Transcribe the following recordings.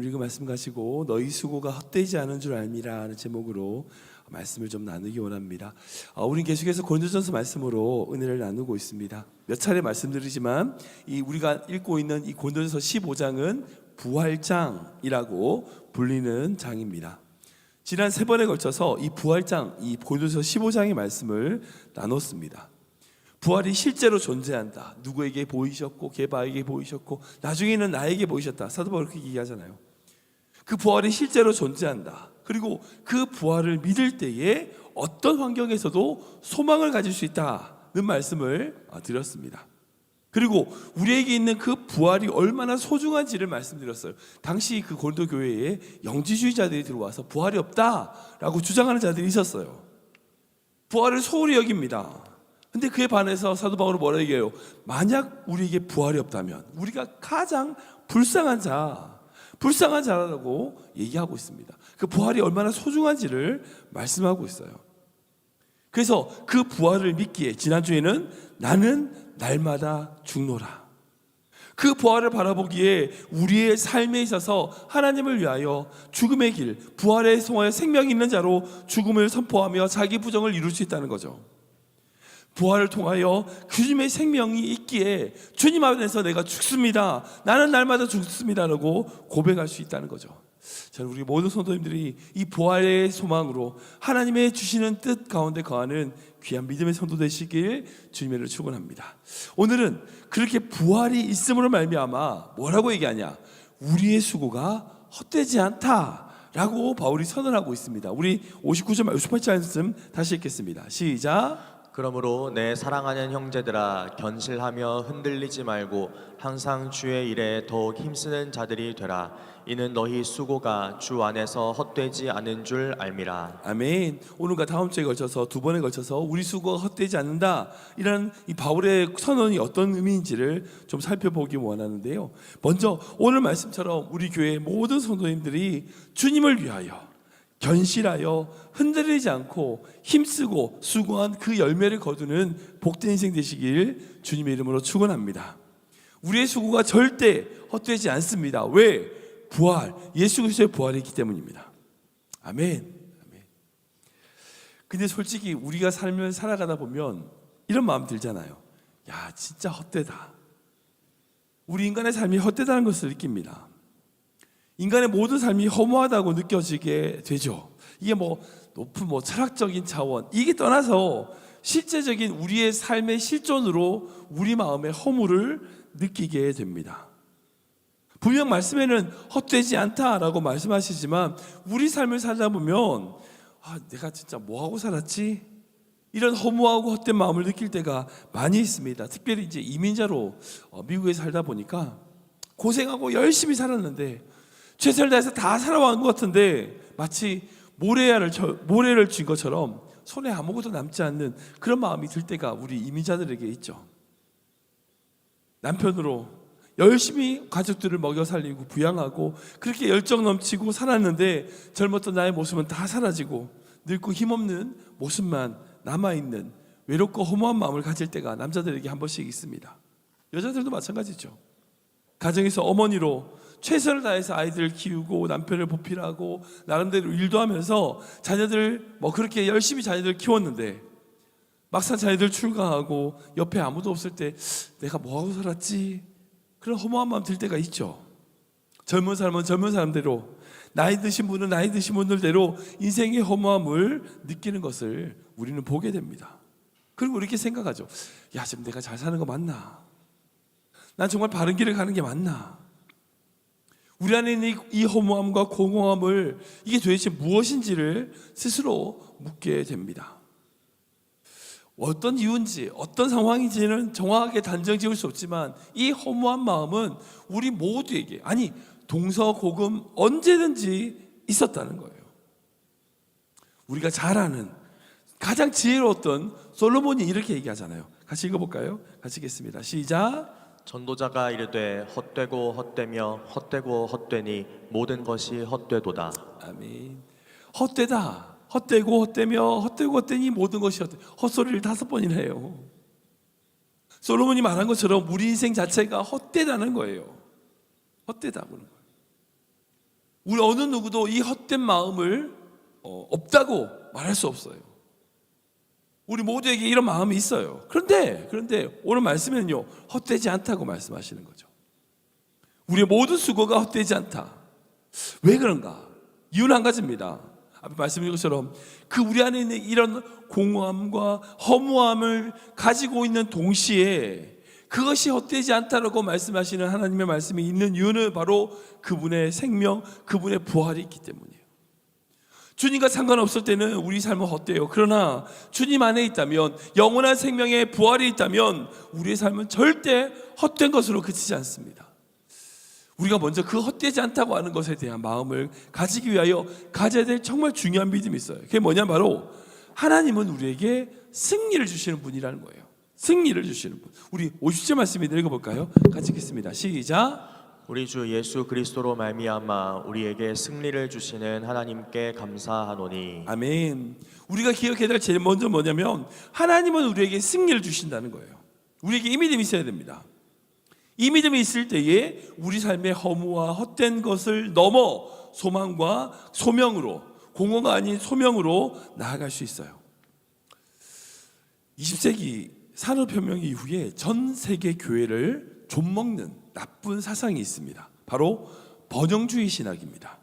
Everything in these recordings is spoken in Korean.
오늘 읽은 말씀 가지고 너희 수고가 헛되지 않은 줄 알미라 하는 제목으로 말씀을 좀 나누기 원합니다. 우린 계속해서 고린도전서 말씀으로 은혜를 나누고 있습니다. 몇 차례 말씀드리지만 우리가 읽고 있는 이 고린도전서 15장은 부활장이라고 불리는 장입니다. 지난 3번에 걸쳐서 이 부활장, 이 고린도전서 15장의 말씀을 나눴습니다. 부활이 실제로 존재한다. 누구에게 보이셨고 게바에게 보이셨고 나중에는 나에게 보이셨다. 사도 바울이 그렇게 얘기하잖아요. 그 부활이 실제로 존재한다. 그리고 그 부활을 믿을 때에 어떤 환경에서도 소망을 가질 수 있다는 말씀을 드렸습니다. 그리고 우리에게 있는 그 부활이 얼마나 소중한지를 말씀드렸어요. 당시 그 고린도 교회에 영지주의자들이 들어와서 부활이 없다라고 주장하는 자들이 있었어요. 부활을 소홀히 여깁니다. 근데 그에 반해서 사도 바울은 뭐라 얘기해요? 만약 우리에게 부활이 없다면 우리가 가장 불쌍한 자라고 얘기하고 있습니다. 그 부활이 얼마나 소중한지를 말씀하고 있어요. 그래서 그 부활을 믿기에 지난주에는 나는 날마다 죽노라. 그 부활을 바라보기에 우리의 삶에 있어서 하나님을 위하여 죽음의 길, 부활에 통하여 생명이 있는 자로 죽음을 선포하며 자기 부정을 이룰 수 있다는 거죠. 부활을 통하여 주님의 생명이 있기에 주님 안에서 내가 죽습니다. 나는 날마다 죽습니다라고 고백할 수 있다는 거죠. 저는 우리 모든 성도님들이 이 부활의 소망으로 하나님의 주시는 뜻 가운데 거하는 귀한 믿음의 성도 되시길 주님을 축원합니다. 오늘은 그렇게 부활이 있음으로 말미암아 뭐라고 얘기하냐? 우리의 수고가 헛되지 않다라고 바울이 선언하고 있습니다. 우리 59절 58절 말씀 다시 읽겠습니다. 시작. 그러므로 내 사랑하는 형제들아 견실하며 흔들리지 말고 항상 주의 일에 더욱 힘쓰는 자들이 되라. 이는 너희 수고가 주 안에서 헛되지 않은 줄 알미라. 아멘. 오늘과 다음 주에 걸쳐서 2번에 걸쳐서 우리 수고가 헛되지 않는다 이런 이 바울의 선언이 어떤 의미인지를 좀 살펴보기 원하는데요. 먼저 오늘 말씀처럼 우리 교회 모든 성도님들이 주님을 위하여 견실하여 흔들리지 않고 힘쓰고 수고한 그 열매를 거두는 복된 인생 되시길 주님의 이름으로 축원합니다. 우리의 수고가 절대 헛되지 않습니다. 왜? 부활, 예수 그리스도의 부활이 있기 때문입니다. 아멘. 아멘. 근데 솔직히 우리가 삶을 살아가다 보면 이런 마음 들잖아요. 야, 진짜 헛되다. 우리 인간의 삶이 헛되다는 것을 느낍니다. 인간의 모든 삶이 허무하다고 느껴지게 되죠. 이게 높은 철학적인 차원, 이게 떠나서 실제적인 우리의 삶의 실존으로 우리 마음의 허무를 느끼게 됩니다. 분명 말씀에는 헛되지 않다라고 말씀하시지만 우리 삶을 살다 보면 내가 진짜 뭐하고 살았지? 이런 허무하고 헛된 마음을 느낄 때가 많이 있습니다. 특별히 이제 이민자로 미국에 살다 보니까 고생하고 열심히 살았는데 최선을 다해서 다 살아온 것 같은데 마치 모래를 쥔 것처럼 손에 아무것도 남지 않는 그런 마음이 들 때가 우리 이민자들에게 있죠. 남편으로 열심히 가족들을 먹여 살리고 부양하고 그렇게 열정 넘치고 살았는데 젊었던 나의 모습은 다 사라지고 늙고 힘없는 모습만 남아있는 외롭고 허무한 마음을 가질 때가 남자들에게 한 번씩 있습니다. 여자들도 마찬가지죠. 가정에서 어머니로 최선을 다해서 아이들을 키우고 남편을 보필하고 나름대로 일도 하면서 자녀들 그렇게 열심히 자녀들 키웠는데 막상 자녀들 출가하고 옆에 아무도 없을 때 내가 뭐하고 살았지? 그런 허무한 마음 들 때가 있죠. 젊은 사람은 젊은 사람대로, 나이 드신 분은 나이 드신 분들대로 인생의 허무함을 느끼는 것을 우리는 보게 됩니다. 그리고 이렇게 생각하죠. 야, 지금 내가 잘 사는 거 맞나? 난 정말 바른 길을 가는 게 맞나? 우리 안에 있는 이 허무함과 공허함을 이게 도대체 무엇인지를 스스로 묻게 됩니다. 어떤 이유인지 어떤 상황인지는 정확하게 단정 지을 수 없지만 이 허무한 마음은 우리 모두에게, 아니 동서고금 언제든지 있었다는 거예요. 우리가 잘 아는 가장 지혜로웠던 솔로몬이 이렇게 얘기하잖아요. 같이 읽어볼까요? 같이 읽겠습니다. 시작. 전도자가 이르되 헛되고 헛되며 헛되고 헛되니 모든 것이 헛되도다. 아멘. 헛되다. 헛되고 헛되며 헛되고 헛되니 모든 것이 헛되. 헛소리를 5번이나 해요. 솔로몬이 말한 것처럼 우리 인생 자체가 헛되다는 거예요. 헛되다 그런 거예요. 우리 어느 누구도 이 헛된 마음을 없다고 말할 수 없어요. 우리 모두에게 이런 마음이 있어요. 그런데 오늘 말씀에는요, 헛되지 않다고 말씀하시는 거죠. 우리의 모든 수고가 헛되지 않다. 왜 그런가? 이유는 한 가지입니다. 앞에 말씀드린 것처럼 그 우리 안에 있는 이런 공허함과 허무함을 가지고 있는 동시에 그것이 헛되지 않다라고 말씀하시는 하나님의 말씀이 있는 이유는 바로 그분의 생명, 그분의 부활이 있기 때문이에요. 주님과 상관없을 때는 우리 삶은 헛돼요. 그러나 주님 안에 있다면, 영원한 생명의 부활이 있다면 우리의 삶은 절대 헛된 것으로 그치지 않습니다. 우리가 먼저 그 헛되지 않다고 하는 것에 대한 마음을 가지기 위하여 가져야 될 정말 중요한 믿음이 있어요. 그게 뭐냐, 바로 하나님은 우리에게 승리를 주시는 분이라는 거예요. 승리를 주시는 분. 우리 50절 말씀 읽어볼까요? 같이 읽겠습니다. 시작. 우리 주 예수 그리스도로 말미암아 우리에게 승리를 주시는 하나님께 감사하노니. 아멘. 우리가 기억해야 될 제일 먼저 뭐냐면 하나님은 우리에게 승리를 주신다는 거예요. 우리에게 이 믿음이 있어야 됩니다. 이 믿음이 있을 때에 우리 삶의 허무와 헛된 것을 넘어 소망과 소명으로, 공허가 아닌 소명으로 나아갈 수 있어요. 20세기 산업혁명 이후에 전 세계 교회를 좀먹는 나쁜 사상이 있습니다. 바로 번영주의 신학입니다.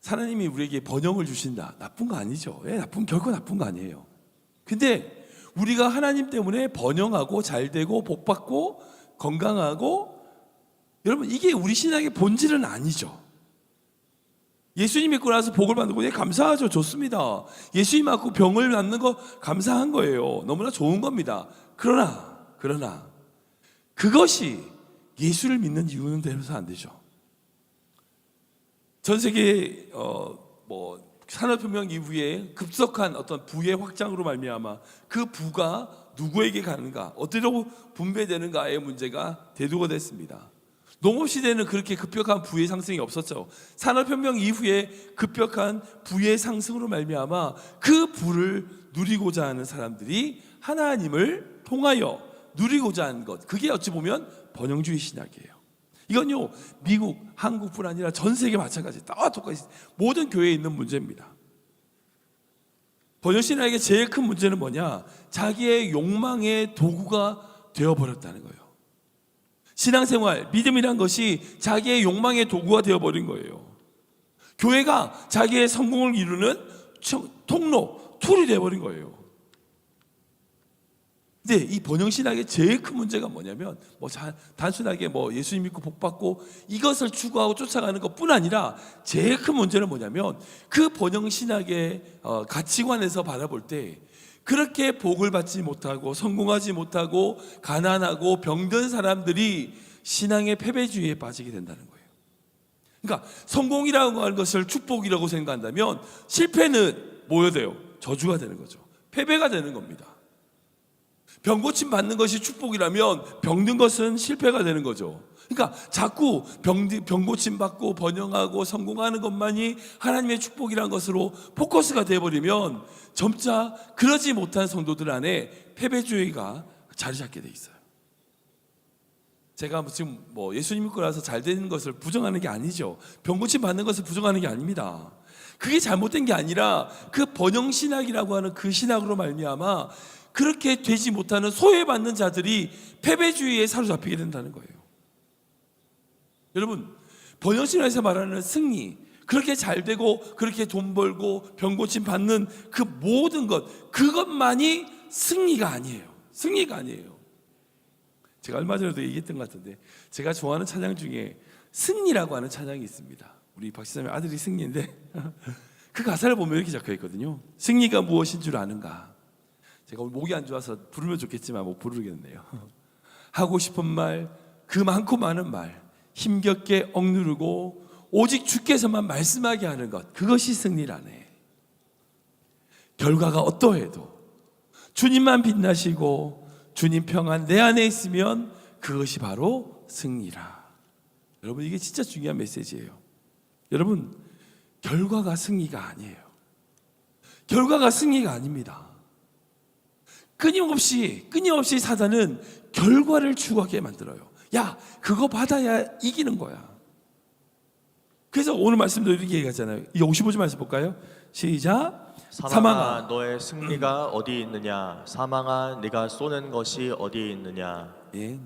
하나님이 우리에게 번영을 주신다. 나쁜 거 아니죠. 결코 나쁜 거 아니에요. 근데 우리가 하나님 때문에 번영하고 잘되고 복받고 건강하고, 여러분 이게 우리 신학의 본질은 아니죠. 예수님 믿고 나서 복을 받는 거 감사하죠. 좋습니다. 예수님 믿고 병을 낫는 거 감사한 거예요. 너무나 좋은 겁니다. 그러나 그것이 예수를 믿는 이유는 되어서 안 되죠. 전 세계 산업혁명 이후에 급속한 어떤 부의 확장으로 말미암아 그 부가 누구에게 가는가, 어디로 분배되는가의 문제가 대두가 됐습니다. 농업시대는 그렇게 급격한 부의 상승이 없었죠. 산업혁명 이후에 급격한 부의 상승으로 말미암아 그 부를 누리고자 하는 사람들이 하나님을 통하여 누리고자 하는 것, 그게 어찌 보면 번영주의 신학이에요. 이건요, 미국, 한국뿐 아니라 전 세계 마찬가지, 다 똑같이 모든 교회에 있는 문제입니다. 번영신학의 제일 큰 문제는 뭐냐? 자기의 욕망의 도구가 되어버렸다는 거예요. 신앙생활, 믿음이란 것이 자기의 욕망의 도구가 되어버린 거예요. 교회가 자기의 성공을 이루는 통로, 툴이 되어버린 거예요. 근데 이 번영신학의 제일 큰 문제가 뭐냐면 단순하게 예수님 믿고 복받고 이것을 추구하고 쫓아가는 것뿐 아니라 제일 큰 문제는 뭐냐면 그 번영신학의 가치관에서 바라볼 때 그렇게 복을 받지 못하고 성공하지 못하고 가난하고 병든 사람들이 신앙의 패배주의에 빠지게 된다는 거예요. 그러니까 성공이라고 하는 것을 축복이라고 생각한다면 실패는 뭐가 돼요? 저주가 되는 거죠. 패배가 되는 겁니다. 병고침 받는 것이 축복이라면 병든 것은 실패가 되는 거죠. 그러니까 자꾸 병고침 받고 번영하고 성공하는 것만이 하나님의 축복이라는 것으로 포커스가 되어버리면 점차 그러지 못한 성도들 안에 패배주의가 자리 잡게 돼 있어요. 제가 지금 예수님 믿고 나서 잘 되는 것을 부정하는 게 아니죠. 병고침 받는 것을 부정하는 게 아닙니다. 그게 잘못된 게 아니라 그 번영신학이라고 하는 그 신학으로 말미암아 그렇게 되지 못하는 소외받는 자들이 패배주의에 사로잡히게 된다는 거예요. 여러분, 번영신학에서 말하는 승리, 그렇게 잘 되고 그렇게 돈 벌고 병고침 받는 그 모든 것, 그것만이 승리가 아니에요. 승리가 아니에요. 제가 얼마 전에도 얘기했던 것 같은데 제가 좋아하는 찬양 중에 승리라고 하는 찬양이 있습니다. 우리 박시삼의 아들이 승리인데 그 가사를 보면 이렇게 적혀 있거든요. 승리가 무엇인 줄 아는가? 제가 오늘 목이 안 좋아서 부르면 좋겠지만 못 부르겠네요. 하고 싶은 말, 그 많고 많은 말 힘겹게 억누르고 오직 주께서만 말씀하게 하는 것, 그것이 승리라네. 결과가 어떠해도 주님만 빛나시고 주님 평안 내 안에 있으면 그것이 바로 승리라. 여러분, 이게 진짜 중요한 메시지예요. 여러분, 결과가 승리가 아니에요. 결과가 승리가 아닙니다. 끊임없이 사단은 결과를 추구하게 만들어요. 야, 그거 받아야 이기는 거야. 그래서 오늘 말씀도 이렇게 얘기하잖아요. 이 55절 말씀 볼까요? 시작. 사망아 너의 승리가 어디 있느냐? 사망아 네가 쏘는 것이 어디 있느냐? 예.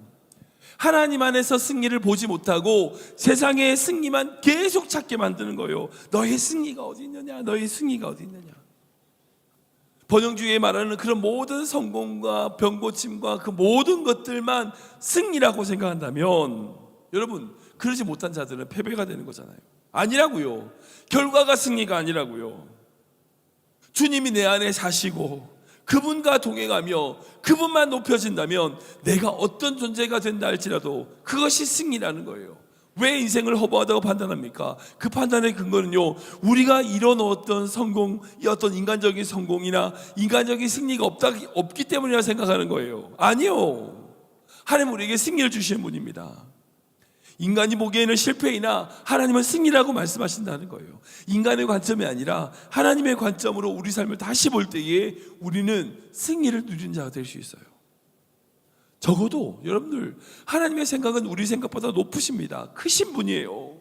하나님 안에서 승리를 보지 못하고 세상의 승리만 계속 찾게 만드는 거예요. 너의 승리가 어디 있느냐? 너의 승리가 어디 있느냐? 번영주의에 말하는 그런 모든 성공과 병고침과 그 모든 것들만 승리라고 생각한다면 여러분, 그러지 못한 자들은 패배가 되는 거잖아요. 아니라고요. 결과가 승리가 아니라고요. 주님이 내 안에 사시고 그분과 동행하며 그분만 높여진다면 내가 어떤 존재가 된다 할지라도 그것이 승리라는 거예요. 왜 인생을 허무하다고 판단합니까? 그 판단의 근거는요, 우리가 이뤄놓았던 성공, 어떤 인간적인 성공이나 인간적인 승리가 없기 때문이라 생각하는 거예요. 아니요. 하나님 우리에게 승리를 주시는 분입니다. 인간이 보기에는 실패이나 하나님은 승리라고 말씀하신다는 거예요. 인간의 관점이 아니라 하나님의 관점으로 우리 삶을 다시 볼 때에 우리는 승리를 누리는 자가 될 수 있어요. 적어도 여러분들, 하나님의 생각은 우리 생각보다 높으십니다. 크신 분이에요.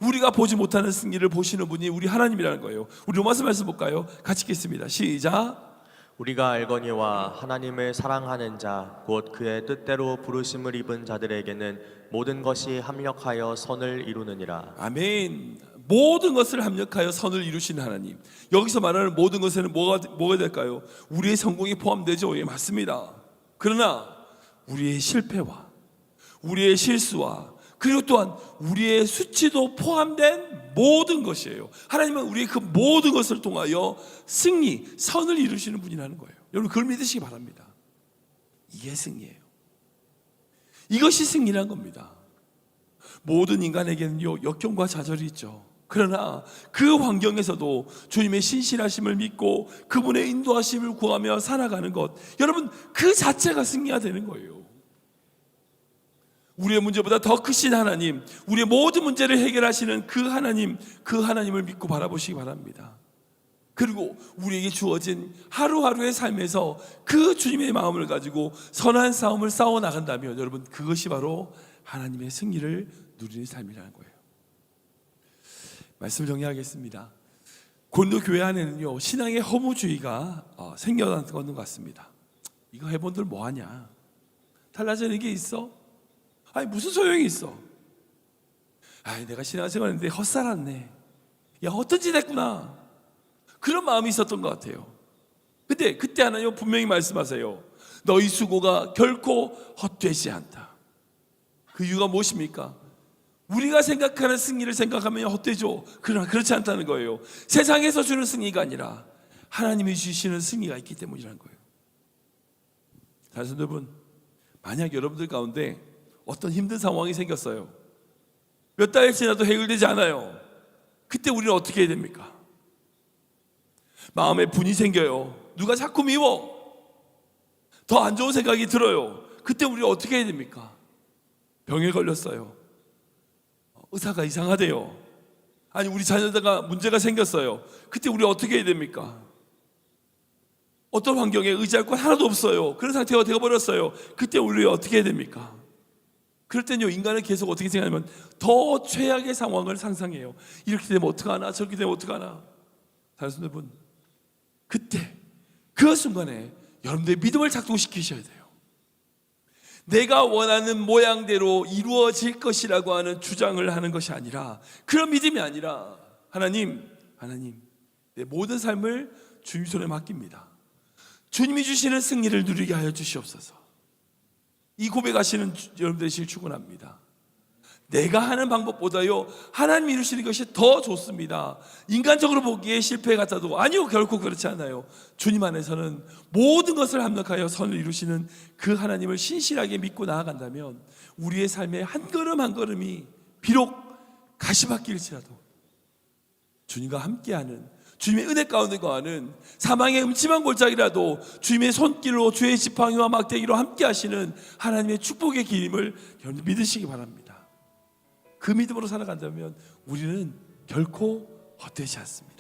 우리가 보지 못하는 승리를 보시는 분이 우리 하나님이라는 거예요. 우리 로마서 말씀 볼까요? 같이 읽겠습니다. 시작. 우리가 알거니와 하나님을 사랑하는 자 곧 그의 뜻대로 부르심을 입은 자들에게는 모든 것이 합력하여 선을 이루느니라. 아멘. 모든 것을 합력하여 선을 이루시는 하나님. 여기서 말하는 모든 것에는 뭐가 될까요? 우리의 성공이 포함되죠. 예, 맞습니다. 그러나 우리의 실패와 우리의 실수와 그리고 또한 우리의 수치도 포함된 모든 것이에요. 하나님은 우리의 그 모든 것을 통하여 승리, 선을 이루시는 분이라는 거예요. 여러분 그걸 믿으시기 바랍니다. 이게 승리예요. 이것이 승리란 겁니다. 모든 인간에게는요, 역경과 좌절이 있죠. 그러나 그 환경에서도 주님의 신실하심을 믿고 그분의 인도하심을 구하며 살아가는 것, 여러분 그 자체가 승리가 되는 거예요. 우리의 문제보다 더 크신 하나님, 우리의 모든 문제를 해결하시는 그 하나님을 믿고 바라보시기 바랍니다. 그리고 우리에게 주어진 하루하루의 삶에서 그 주님의 마음을 가지고 선한 싸움을 싸워 나간다면 여러분 그것이 바로 하나님의 승리를 누리는 삶이라는 거예요. 말씀 정리하겠습니다. 고린도 교회 안에는요, 신앙의 허무주의가 생겨난 것 같습니다. 이거 해본들 뭐하냐? 달라지는 게 있어? 아니 무슨 소용이 있어? 아이 내가 신앙생활 했는데 헛살았네. 야 헛된 했구나. 그런 마음이 있었던 것 같아요. 근데 그때 하나님 분명히 말씀하세요. 너희 수고가 결코 헛되지 않다. 그 이유가 무엇입니까? 우리가 생각하는 승리를 생각하면 헛되죠. 그러나 그렇지 않다는 거예요. 세상에서 주는 승리가 아니라 하나님이 주시는 승리가 있기 때문이라는 거예요. 사실 여러분, 만약 여러분들 가운데 어떤 힘든 상황이 생겼어요. 몇 달 지나도 해결되지 않아요. 그때 우리는 어떻게 해야 됩니까? 마음에 분이 생겨요. 누가 자꾸 미워. 더 안 좋은 생각이 들어요. 그때 우리는 어떻게 해야 됩니까? 병에 걸렸어요. 의사가 이상하대요. 아니 우리 자녀가 문제가 생겼어요. 그때 우리 어떻게 해야 됩니까? 어떤 환경에 의지할 것 하나도 없어요. 그런 상태가 되어버렸어요. 그때 우리 어떻게 해야 됩니까? 그럴 때는요, 인간은 계속 어떻게 생각하냐면 더 최악의 상황을 상상해요. 이렇게 되면 어떡하나 저렇게 되면 어떡하나. 다른 여러분, 그때 그 순간에 여러분들의 믿음을 작동시키셔야 돼요. 내가 원하는 모양대로 이루어질 것이라고 하는 주장을 하는 것이 아니라, 그런 믿음이 아니라 하나님 내 모든 삶을 주님 손에 맡깁니다. 주님이 주시는 승리를 누리게 하여 주시옵소서. 이 고백하시는 여러분 되시길 축원합니다. 내가 하는 방법보다요 하나님이 이루시는 것이 더 좋습니다. 인간적으로 보기에 실패 같아도 아니요, 결코 그렇지 않아요. 주님 안에서는 모든 것을 합력하여 선을 이루시는 그 하나님을 신실하게 믿고 나아간다면 우리의 삶의 한 걸음 한 걸음이 비록 가시밭길일지라도 주님과 함께하는, 주님의 은혜 가운데 거하는, 사망의 음침한 골짜기라도 주님의 손길로, 주의 지팡이와 막대기로 함께 하시는 하나님의 축복의 길임을 여러분 믿으시기 바랍니다. 그 믿음으로 살아간다면 우리는 결코 헛되지 않습니다.